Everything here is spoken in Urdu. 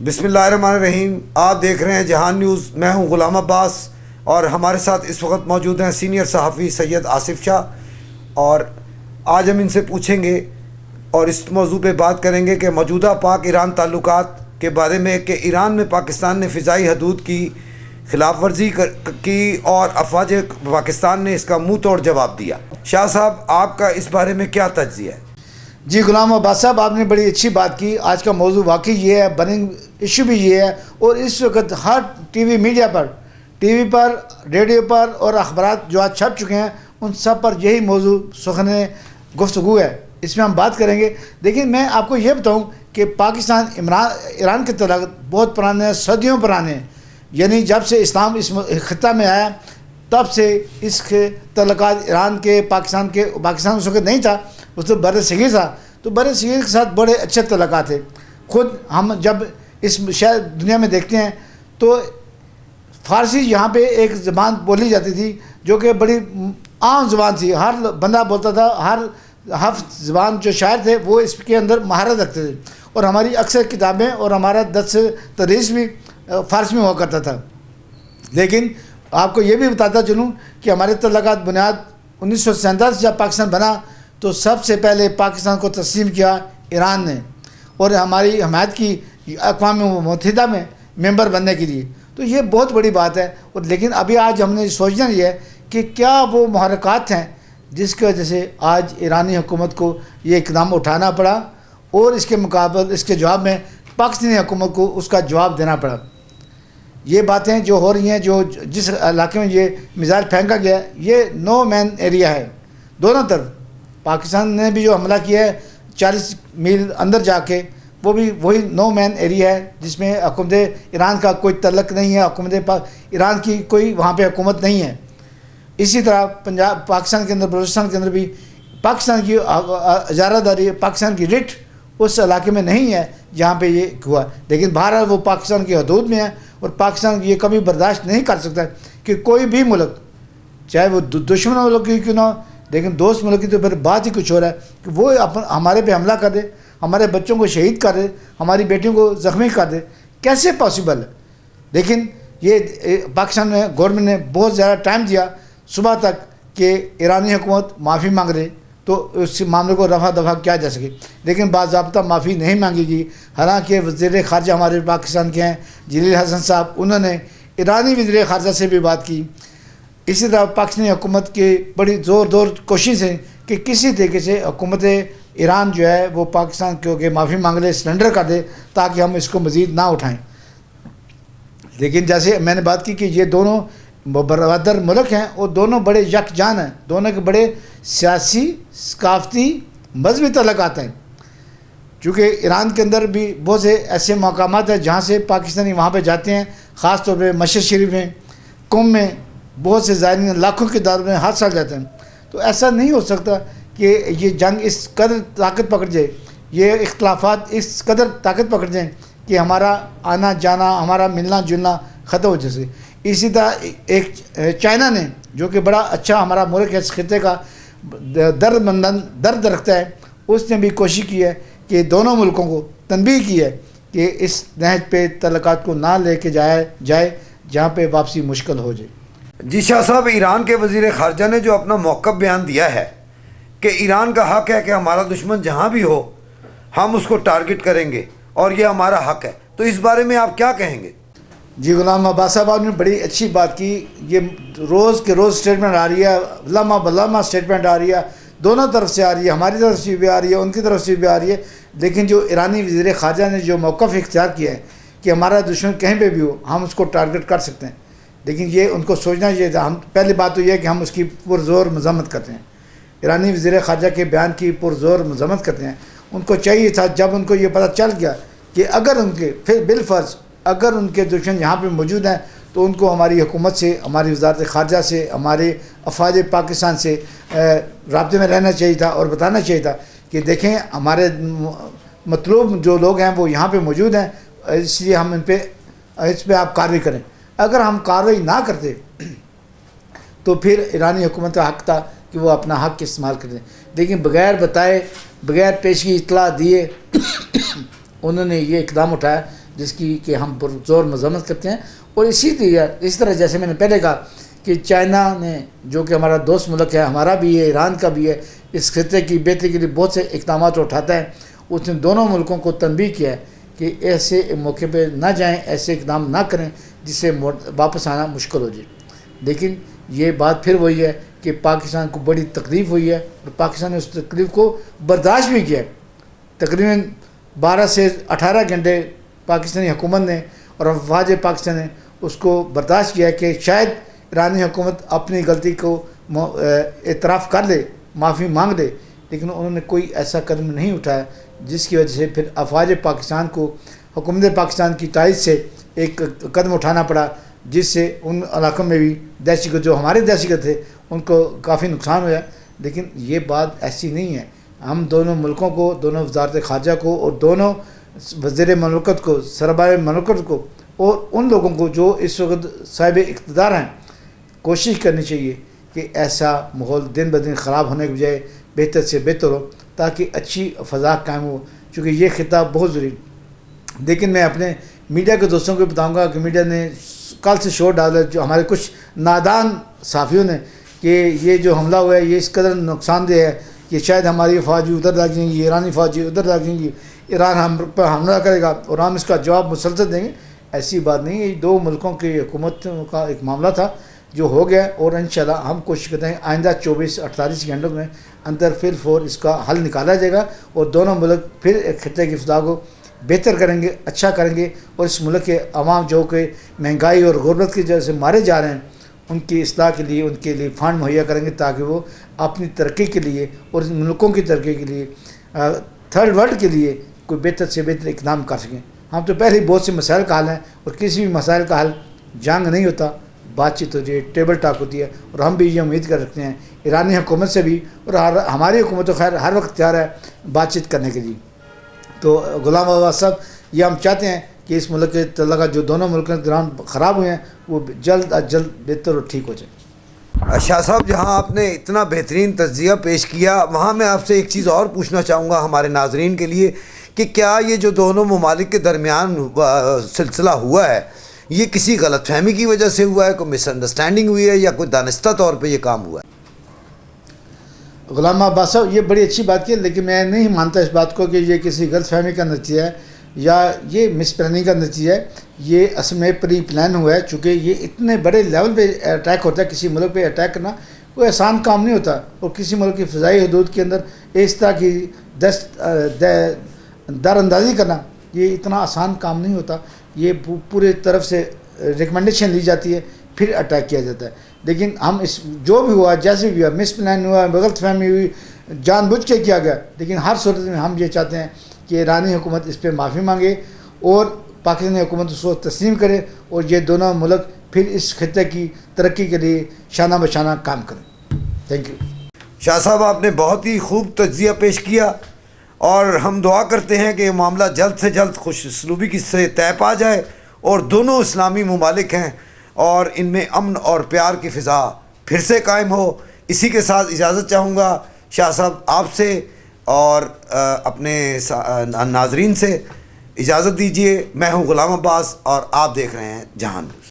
بسم اللہ الرحمن الرحیم. آپ دیکھ رہے ہیں جہان نیوز. میں ہوں غلام عباس اور ہمارے ساتھ اس وقت موجود ہیں سینئر صحافی سید آصف شاہ. اور آج ہم ان سے پوچھیں گے اور اس موضوع پہ بات کریں گے کہ موجودہ پاک ایران تعلقات کے بارے میں کہ ایران میں پاکستان نے فضائی حدود کی خلاف ورزی کی اور افواج پاکستان نے اس کا منہ توڑ جواب دیا. شاہ صاحب، آپ کا اس بارے میں کیا تجزیہ ہے؟ جی غلام عباس صاحب، آپ نے بڑی اچھی بات کی. آج کا موضوع واقعی یہ ہے، برننگ ایشو بھی یہ ہے، اور اس وقت ہر ٹی وی میڈیا پر، ٹی وی پر، ریڈیو پر اور اخبارات جو آج چھپ چکے ہیں ان سب پر یہی موضوع سخن گفتگو ہے. اس میں ہم بات کریں گے. لیکن میں آپ کو یہ بتاؤں کہ پاکستان ایران کے تعلق بہت پرانے ہیں، صدیوں پرانے ہیں. یعنی جب سے اسلام اس خطہ میں آیا تب سے اس کے تعلقات ایران کے پاکستان اس وقت نہیں تھا، اس تو بر صغیر تھا، تو بر صغیر کے ساتھ بڑے اچھے تعلقات تھے. خود ہم جب اس شاید دنیا میں دیکھتے ہیں تو فارسی یہاں پہ ایک زبان بولی جاتی تھی جو کہ بڑی عام زبان تھی، ہر بندہ بولتا تھا. ہر ہفت زبان جو شاعر تھے وہ اس کے اندر مہارت رکھتے تھے، اور ہماری اکثر کتابیں اور ہمارا درس تدریس بھی فارسی میں ہوا کرتا تھا. لیکن آپ کو یہ بھی بتاتا چلوں کہ ہمارے تعلقات بنیاد 1947 جب پاکستان بنا تو سب سے پہلے پاکستان کو تسلیم کیا ایران نے، اور ہماری حمایت کی اقوام متحدہ میں ممبر بننے کے لیے. تو یہ بہت بڑی بات ہے. اور لیکن ابھی آج ہم نے سوچنا یہ ہے کہ کیا وہ محرکات ہیں جس کی وجہ سے آج ایرانی حکومت کو یہ اقدام اٹھانا پڑا، اور اس کے جواب میں پاکستانی حکومت کو اس کا جواب دینا پڑا. یہ باتیں جو ہو رہی ہیں، جو جس علاقے میں یہ میزائل پھینکا گیا، یہ نو مین ایریا ہے دونوں طرف. پاکستان نے بھی جو حملہ کیا ہے 40 میل اندر جا کے، وہ بھی وہی نو مین ایریا ہے جس میں حکومت ایران کا کوئی تعلق نہیں ہے، حکومت ایران کی کوئی وہاں پہ حکومت نہیں ہے. اسی طرح پاکستان کے اندر، بلوچستان کے اندر بھی پاکستان کی اجارہ داری، پاکستان کی رٹ اس علاقے میں نہیں ہے جہاں پہ یہ ہوا. لیکن بہرحال وہ پاکستان کی حدود میں ہے، اور پاکستان یہ کبھی برداشت نہیں کر سکتا کہ کوئی بھی ملک، چاہے وہ دشمن ملک کی کیوں نہ ہو، لیکن دوست ملک کی تو پھر بات ہی کچھ ہو رہا ہے کہ وہ ہمارے پہ حملہ کر دے، ہمارے بچوں کو شہید کر دے، ہماری بیٹیوں کو زخمی کر دے. کیسے پاسبل ہے؟ لیکن یہ پاکستان میں گورنمنٹ نے بہت زیادہ ٹائم دیا صبح تک کہ ایرانی حکومت معافی مانگ رہے تو اس معاملے کو رفع دفع کیا جا سکے. لیکن باضابطہ معافی نہیں مانگی گئی. حالانکہ وزیر خارجہ ہمارے پاکستان کے ہیں جلیل حسن صاحب، انہوں نے ایرانی وزیر خارجہ سے بھی بات کی. اسی طرح پاکستانی حکومت کی بڑی زور کوشش ہے کہ کسی طریقے سے حکومت ایران جو ہے وہ پاکستان کے معافی مانگ لے، سرنڈر کر دے تاکہ ہم اس کو مزید نہ اٹھائیں. لیکن جیسے میں نے بات کی کہ یہ دونوں برادر ملک ہیں اور دونوں بڑے یکجان ہیں، دونوں کے بڑے سیاسی، ثقافتی، مذہبی تعلقات ہیں. چونکہ ایران کے اندر بھی بہت سے ایسے مقامات ہیں جہاں سے پاکستانی وہاں پہ جاتے ہیں، خاص طور پہ مشہد شریف میں، قم میں بہت سے زائرین لاکھوں کی تعداد میں ہر سال جاتے ہیں. تو ایسا نہیں ہو سکتا کہ یہ جنگ اس قدر طاقت پکڑ جائے، یہ اختلافات اس قدر طاقت پکڑ جائیں کہ ہمارا آنا جانا، ہمارا ملنا جلنا ختم ہو جائے. اسی طرح ایک چائنا نے، جو کہ بڑا اچھا ہمارا ملک ہے، اس خطے کا درد رکھتا ہے، اس نے بھی کوشش کی ہے کہ دونوں ملکوں کو تنبیہ کی ہے کہ اس نہج پہ تعلقات کو نہ لے کے جائے جہاں پہ واپسی مشکل ہو جائے. جی شاہ صاحب، ایران کے وزیر خارجہ نے جو اپنا موقف بیان دیا ہے کہ ایران کا حق ہے کہ ہمارا دشمن جہاں بھی ہو ہم اس کو ٹارگٹ کریں گے اور یہ ہمارا حق ہے، تو اس بارے میں آپ کیا کہیں گے؟ جی غلام عباس صاحب، آپ نے بڑی اچھی بات کی. یہ روز کے روز اسٹیٹمنٹ آ رہی ہے، لمحہ بلمحہ اسٹیٹمنٹ آ رہی ہے، دونوں طرف سے آ رہی ہے، ہماری طرف سے بھی آ رہی ہے، ان کی طرف سے بھی آ رہی ہے. لیکن جو ایرانی وزیر خارجہ نے جو موقف اختیار کیا ہے کہ ہمارا دشمن کہیں پہ بھی ہو ہم اس کو ٹارگٹ کر سکتے ہیں، لیکن یہ ان کو سوچنا چاہیے تھا. پہلی بات تو یہ ہے کہ ہم اس کی پرزور مذمت کرتے ہیں، ایرانی وزیر خارجہ کے بیان کی پرزور مذمت کرتے ہیں. ان کو چاہیے تھا جب ان کو یہ پتہ چل گیا کہ اگر ان کے پھر بالفرض اگر ان کے دشمن یہاں پہ موجود ہیں تو ان کو ہماری حکومت سے، ہماری وزارت خارجہ سے، ہمارے افواج پاکستان سے رابطے میں رہنا چاہیے تھا اور بتانا چاہیے تھا کہ دیکھیں ہمارے مطلوب جو لوگ ہیں وہ یہاں پہ موجود ہیں، اس لیے ہم اس پہ آپ کارروائی کریں. اگر ہم کارروائی نہ کرتے تو پھر ایرانی حکومت کا حق تھا کہ وہ اپنا حق استعمال کریں. لیکن بغیر بتائے، بغیر پیشگی اطلاع دیے انہوں نے یہ اقدام اٹھایا جس کی کہ ہم پرزور مذمت کرتے ہیں. اور اس طرح جیسے میں نے پہلے کہا کہ چائنا نے جو کہ ہمارا دوست ملک ہے، ہمارا بھی ہے، ایران کا بھی ہے، اس خطے کی بہتری کے لیے بہت سے اقدامات اٹھاتا ہے. اس نے دونوں ملکوں کو تنبیہ کیا ہے کہ ایسے موقع پہ نہ جائیں، ایسے اقدام نہ کریں جس سے واپس آنا مشکل ہو جائے. لیکن یہ بات پھر وہی ہے کہ پاکستان کو بڑی تکلیف ہوئی ہے اور پاکستان نے اس تکلیف کو برداشت بھی کیا ہے. تقریباً 12 سے 18 گھنٹے پاکستانی حکومت نے اور افواج پاکستان نے اس کو برداشت کیا ہے کہ شاید ایرانی حکومت اپنی غلطی کو اعتراف کر لے، معافی مانگ لے. لیکن انہوں نے کوئی ایسا قدم نہیں اٹھایا جس کی وجہ سے پھر افواج پاکستان کو حکومت پاکستان کی تائید سے ایک قدم اٹھانا پڑا، جس سے ان علاقوں میں بھی دہشت گرد جو ہمارے دہشت گرد تھے ان کو کافی نقصان ہوا. لیکن یہ بات ایسی نہیں ہے. ہم دونوں ملکوں کو، دونوں وزارت خارجہ کو اور دونوں وزیر مملکت کو، سربراہ مملکت کو اور ان لوگوں کو جو اس وقت صاحب اقتدار ہیں، کوشش کرنی چاہیے کہ ایسا ماحول دن بدن خراب ہونے کے بجائے بہتر سے بہتر ہو تاکہ اچھی فضا قائم ہو، چونکہ یہ خطہ بہت ضروری. لیکن میں اپنے میڈیا کے دوستوں کو بتاؤں گا کہ میڈیا نے کل سے شور ڈالا جو ہمارے کچھ نادان صحافیوں نے کہ یہ جو حملہ ہوا ہے یہ اس قدر نقصان دہ ہے کہ شاید ہماری فوجی ادھر لگ جائیں گی، ایرانی فوجی ادھر لگ جائیں گی، ایران ہم پر حملہ کرے گا اور ہم اس کا جواب مسلسل دیں گے. ایسی بات نہیں ہے. یہ دو ملکوں کی حکومتوں کا ایک معاملہ تھا جو ہو گیا اور انشاءاللہ ہم کوشش کرتے ہیں آئندہ 24-48 گھنٹوں میں اندر فی الفور اس کا حل نکالا جائے گا اور دونوں ملک پھر ایک خطے کی فضا کو بہتر کریں گے، اچھا کریں گے. اور اس ملک کے عوام جو کہ مہنگائی اور غربت کی وجہ سے مارے جا رہے ہیں ان کی اصلاح کے لیے ان کے لیے فنڈ مہیا کریں گے تاکہ وہ اپنی ترقی کے لیے اور ان ملکوں کی ترقی کے لیے، تھرڈ ورلڈ کے لیے کوئی بہتر سے بہتر اقدام کر سکیں. ہم تو پہلے ہی بہت سے مسائل کا حل ہیں اور کسی بھی مسائل کا حل جنگ نہیں ہوتا، بات چیت ہوتی ہے، ٹیبل ٹاک ہوتی ہے. اور ہم بھی یہ امید کر رکھتے ہیں ایرانی حکومت سے بھی اور ہماری حکومت تو خیر ہر وقت تیار ہے بات چیت کرنے کے لیے. تو غلام عباس صاحب، یہ ہم چاہتے ہیں کہ اس ملک کے تعلقات جو دونوں ملکوں کے دوران خراب ہوئے ہیں وہ جلد از جلد بہتر اور ٹھیک ہو جائے. شاہ صاحب، جہاں آپ نے اتنا بہترین تجزیہ پیش کیا، وہاں میں آپ سے ایک چیز اور پوچھنا چاہوں گا ہمارے ناظرین کے لیے کہ کیا یہ جو دونوں ممالک کے درمیان سلسلہ ہوا ہے یہ کسی غلط فہمی کی وجہ سے ہوا ہے، کوئی مس انڈرسٹینڈنگ ہوئی ہے یا کوئی دانستہ طور پہ یہ کام ہوا ہے؟ غلام عباس صاحب، یہ بڑی اچھی بات کی، لیکن میں نہیں مانتا اس بات کو کہ یہ کسی غلط فہمی کا نتیجہ ہے یا یہ مس پلاننگ کا نتیجہ ہے. یہ اصل میں پری پلان ہوا ہے. چونکہ یہ اتنے بڑے لیول پہ اٹیک ہوتا ہے، کسی ملک پہ اٹیک کرنا کوئی آسان کام نہیں ہوتا. اور کسی ملک کی فضائی حدود کے اندر اس طرح کی در اندازی کرنا یہ اتنا آسان کام نہیں ہوتا. یہ پورے طرف سے ریکمنڈیشن لی جاتی ہے پھر اٹیک کیا جاتا ہے. لیکن ہم اس جو بھی ہوا، جیسے بھی ہوا، مس پلان ہوا، غلط فہمی ہوئی، جان بوجھ کے کیا گیا، لیکن ہر صورت میں ہم یہ چاہتے ہیں کہ ایرانی حکومت اس پہ معافی مانگے اور پاکستانی حکومت اس کو تسلیم کرے اور یہ دونوں ملک پھر اس خطے کی ترقی کے لیے شانہ بشانہ کام کریں. Thank you. شاہ صاحب، آپ نے بہت ہی خوب تجزیہ پیش کیا اور ہم دعا کرتے ہیں کہ یہ معاملہ جلد سے جلد خوش اسلوبی کی سے طے پا جائے اور دونوں اسلامی ممالک ہیں اور ان میں امن اور پیار کی فضا پھر سے قائم ہو. اسی کے ساتھ اجازت چاہوں گا شاہ صاحب آپ سے اور اپنے ناظرین سے. اجازت دیجیے. میں ہوں غلام عباس اور آپ دیکھ رہے ہیں جہان نیوز.